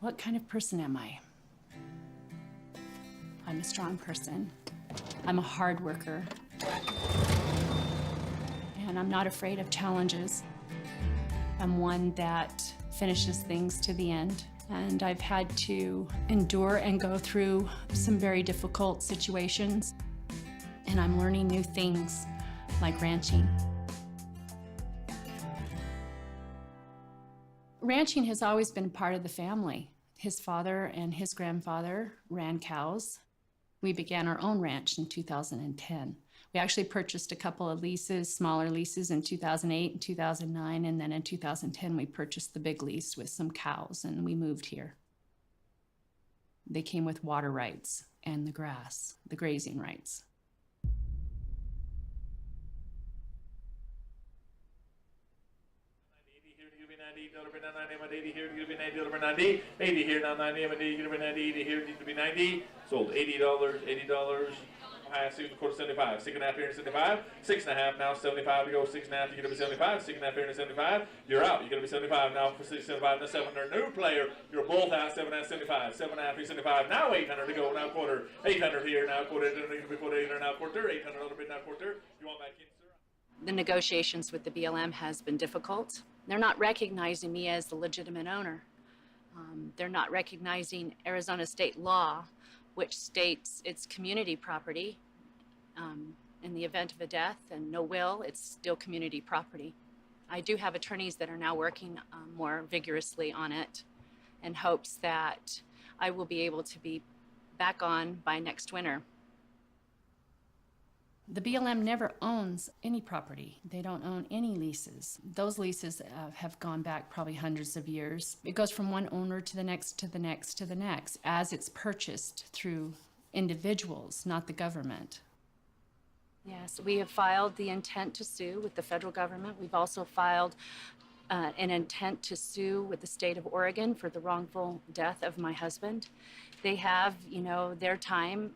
What kind of person am I? I'm a strong person. I'm a hard worker. And I'm not afraid of challenges. I'm one that finishes things to the end. And I've had to endure and go through some very difficult situations. And I'm learning new things, like ranching. Ranching has always been part of the family. His father and his grandfather ran cows. We began our own ranch in 2010. We actually purchased a couple of leases, smaller leases in 2008 and 2009, and then in 2010 we purchased the big lease with some cows, and we moved here. They came with water rights and the grass, the grazing rights. $80 here to be $90, $80 here now $90, $80 here to be $90, $80 here to be $90. Sold $80, $80. High, 6 1/4, 75. 6.5 here to 75. 6.5 now, 75 to go. 6.5, you're gonna be 75. 6.5 here to 75. You're out. You're gonna be 75 now for 6.75 to 700. New player. You're both out. 7.5, 75. 7.5 here 75. Now 800 to go. Now quarter. 800 here now quarter. Before 800 now quarter. 800 a little bit now quarter. You want back in, sir? The negotiations with the BLM has been difficult. They're not recognizing me as the legitimate owner. They're not recognizing Arizona state law, which states it's community property. In the event of a death and no will, it's still community property. I do have attorneys that are now working more vigorously on it in hopes that I will be able to be back on by next winter. The BLM never owns any property. They don't own any leases. Those leases have gone back probably hundreds of years. It goes from one owner to the next, to the next, to the next, as it's purchased through individuals, not the government. Yes, we have filed the intent to sue with the federal government. We've also filed an intent to sue with the state of Oregon for the wrongful death of my husband. They have, their time,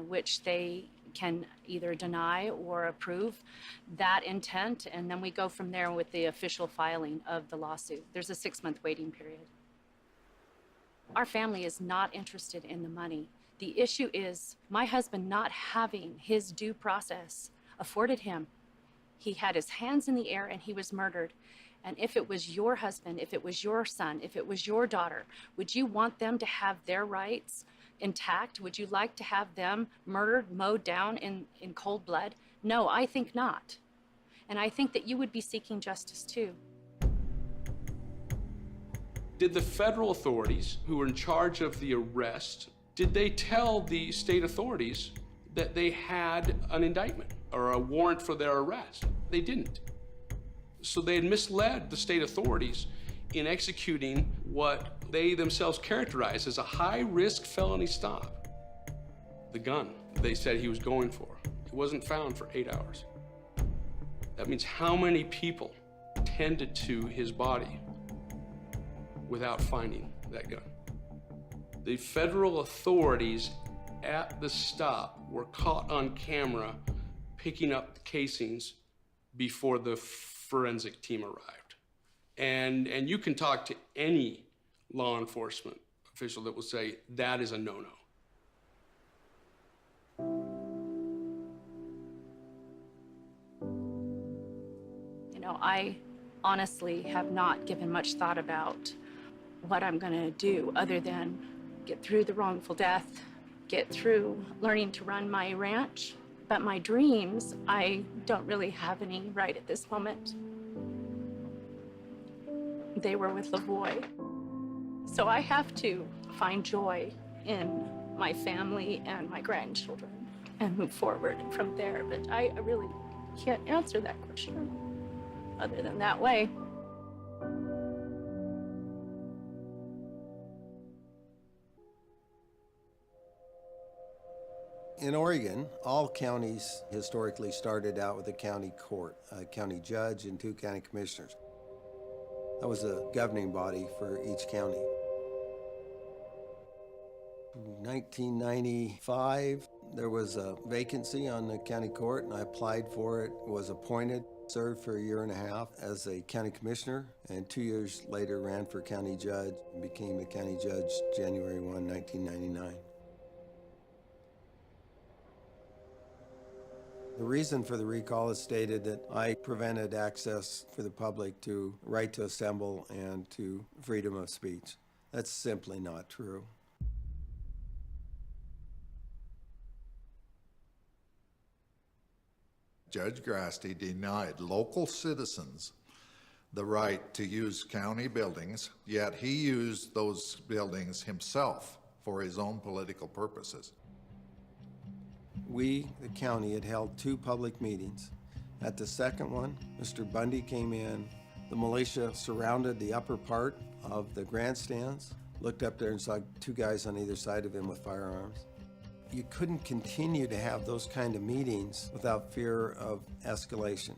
which they can either deny or approve that intent, and then we go from there with the official filing of the lawsuit. There's a 6-month waiting period. Our family is not interested in the money. The issue is my husband not having his due process afforded him. He had his hands in the air and he was murdered. And if it was your husband, if it was your son, if it was your daughter, would you want them to have their rights intact? Would you like to have them murdered, mowed down in cold blood? No, I think not. And I think that you would be seeking justice too. Did the federal authorities who were in charge of the arrest, did they tell the state authorities that they had an indictment or a warrant for their arrest? They didn't. So they had misled the state authorities in executing what they themselves characterized as a high-risk felony stop. The gun they said he was going for, it wasn't found for 8 hours. That means how many people tended to his body without finding that gun? The federal authorities at the stop were caught on camera picking up the casings before the forensic team arrived. And you can talk to any law enforcement official that will say that is a no-no. I honestly have not given much thought about what I'm gonna do other than get through the wrongful death, get through learning to run my ranch. But my dreams, I don't really have any right at this moment. They were with Lavoie. So I have to find joy in my family and my grandchildren and move forward from there. But I really can't answer that question other than that way. In Oregon, all counties historically started out with a county court, a county judge and 2 county commissioners. That was a governing body for each county. In 1995, there was a vacancy on the county court, and I applied for it, was appointed. Served for a year and a half as a county commissioner, and 2 years later ran for county judge and became a county judge January 1, 1999. The reason for the recall is stated that I prevented access for the public to right to assemble and to freedom of speech. That's simply not true. Judge Grasty denied local citizens the right to use county buildings, yet he used those buildings himself for his own political purposes. We, the county, had held 2 public meetings. At the second one, Mr. Bundy came in. The militia surrounded the upper part of the grandstands, looked up there and saw 2 guys on either side of him with firearms. You couldn't continue to have those kind of meetings without fear of escalation.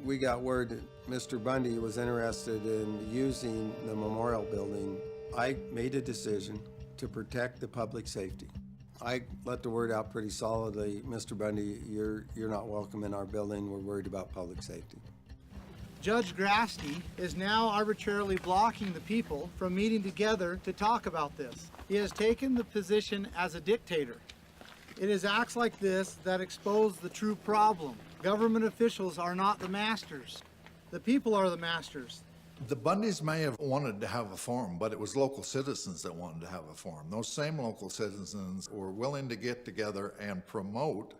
We got word that Mr. Bundy was interested in using the memorial building. I made a decision to protect the public safety. I let the word out pretty solidly, Mr. Bundy, you're not welcome in our building. We're worried about public safety. Judge Grasty is now arbitrarily blocking the people from meeting together to talk about this. He has taken the position as a dictator. It is acts like this that expose the true problem. Government officials are not the masters. The people are the masters. The Bundys may have wanted to have a forum, but it was local citizens that wanted to have a forum. Those same local citizens were willing to get together and promote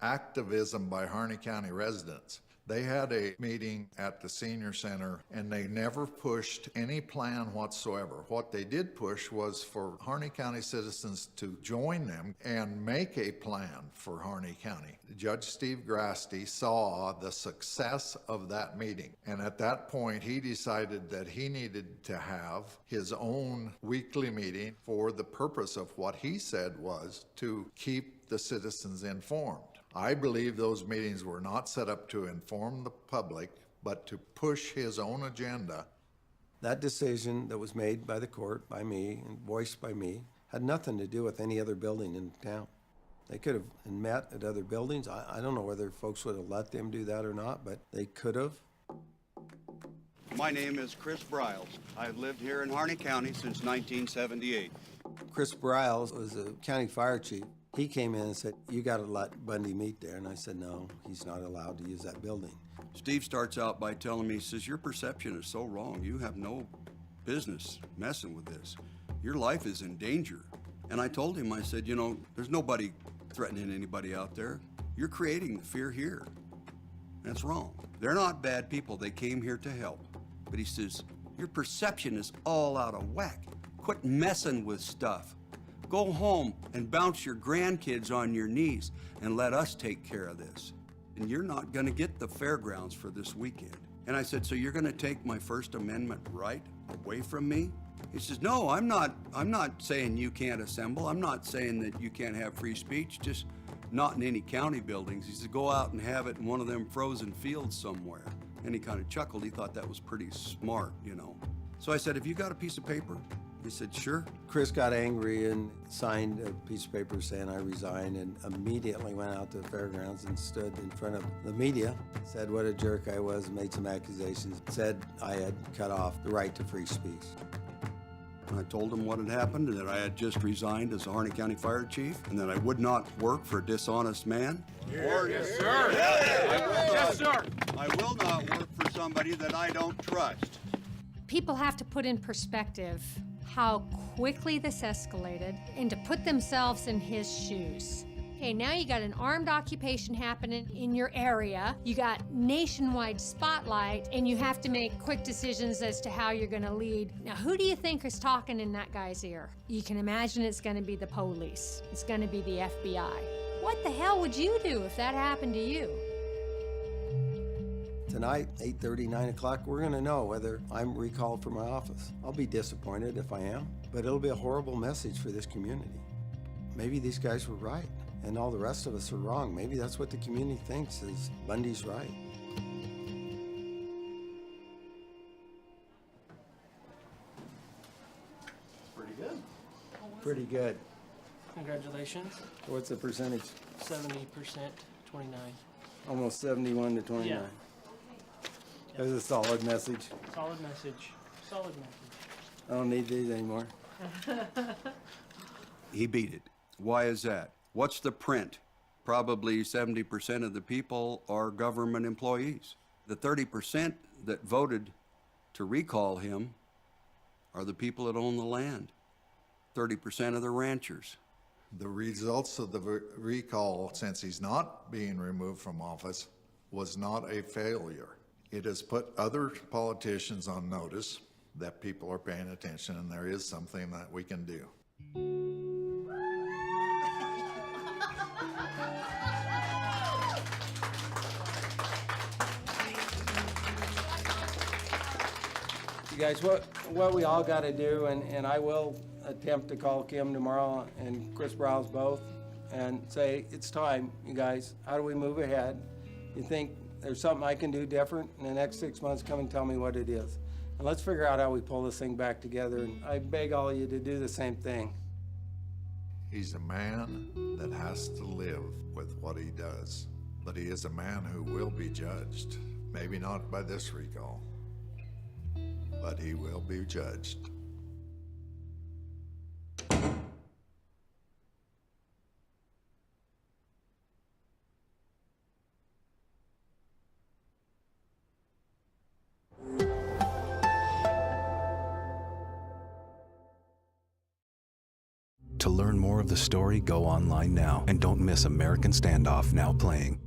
activism by Harney County residents. They had a meeting at the senior center and they never pushed any plan whatsoever. What they did push was for Harney County citizens to join them and make a plan for Harney County. Judge Steve Grasty saw the success of that meeting, and at that point he decided that he needed to have his own weekly meeting for the purpose of what he said was to keep the citizens informed. I believe those meetings were not set up to inform the public, but to push his own agenda. That decision that was made by the court, by me, and voiced by me, had nothing to do with any other building in town. They could have met at other buildings. I don't know whether folks would have let them do that or not, but they could have. My name is Chris Briles. I've lived here in Harney County since 1978. Chris Briles was a county fire chief. He came in and said, you got to let Bundy meet there. And I said, no, he's not allowed to use that building. Steve starts out by telling me, he says, your perception is so wrong. You have no business messing with this. Your life is in danger. And I told him, I said, you know, there's nobody threatening anybody out there. You're creating the fear here. That's wrong. They're not bad people. They came here to help. But he says, your perception is all out of whack. Quit messing with stuff. Go home and bounce your grandkids on your knees and let us take care of this. And you're not gonna get the fairgrounds for this weekend. And I said, so you're gonna take my First Amendment right away from me? He says, no, I'm not saying you can't assemble. I'm not saying that you can't have free speech, just not in any county buildings. He said, go out and have it in one of them frozen fields somewhere. And he kind of chuckled. He thought that was pretty smart, you know. So I said, have you got a piece of paper? He said, sure. Chris got angry and signed a piece of paper saying I resign, and immediately went out to the fairgrounds and stood in front of the media, said what a jerk I was, made some accusations, said I had cut off the right to free speech. I told him what had happened, and that I had just resigned as a Harney County Fire Chief, and that I would not work for a dishonest man. Yes, sir. Yes, sir. I will not work for somebody that I don't trust. People have to put in perspective how quickly this escalated and to put themselves in his shoes. Okay, now you got an armed occupation happening in your area, you got nationwide spotlight, and you have to make quick decisions as to how you're gonna lead. Now, who do you think is talking in that guy's ear? You can imagine it's gonna be the police. It's gonna be the FBI. What the hell would you do if that happened to you? Tonight, 8:30, 9 o'clock, we're gonna know whether I'm recalled from my office. I'll be disappointed if I am, but it'll be a horrible message for this community. Maybe these guys were right, and all the rest of us are wrong. Maybe that's what the community thinks is Bundy's right. Pretty good. Pretty good. Congratulations. What's the percentage? 70%, 29. Almost 71 to 29. Yeah. That was a solid message. Solid message. Solid message. I don't need these anymore. He beat it. Why is that? What's the print? Probably 70% of the people are government employees. The 30% that voted to recall him are the people that own the land. 30% of the ranchers. The results of the recall, since he's not being removed from office, was not a failure. It has put other politicians on notice that people are paying attention, and there is something that we can do. You guys, what we all got to do, and I will attempt to call Kim tomorrow and Chris Browse both and say, it's time, you guys. How do we move ahead? You think there's something I can do different in the next 6 months? Come and tell me what it is. And let's figure out how we pull this thing back together. And I beg all of you to do the same thing. He's a man that has to live with what he does, but he is a man who will be judged. Maybe not by this recall, but he will be judged. To learn more of the story, go online now and don't miss American Standoff, now playing.